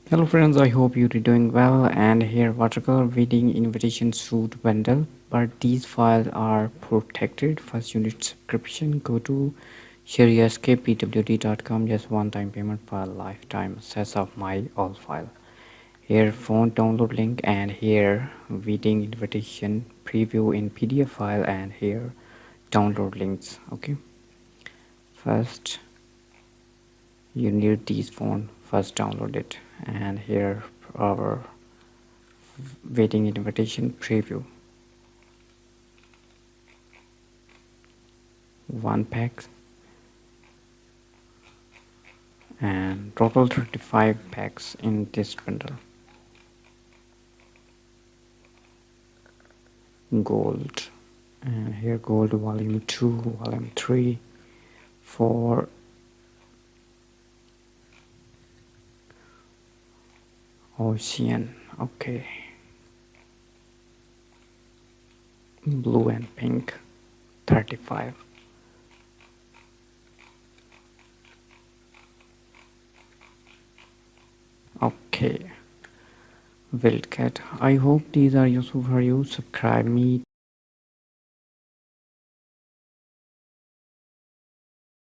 Hello friends, I hope you're doing well. And here watercolor wedding invitation suit bundle, but these files are protected. First unit subscription, go to sherry.pwd.com, just one time payment for lifetime access of my all file. Here font download link, and here wedding invitation preview in PDF file, and here download links. Okay, first you need these font, first download it, and here our wedding invitation preview, one pack, and total 35 packs in this bundle. Gold, and here gold volume 2, volume 3 for ocean. Okay, blue and pink 35. Okay, wildcat. I hope these are useful for you. Subscribe me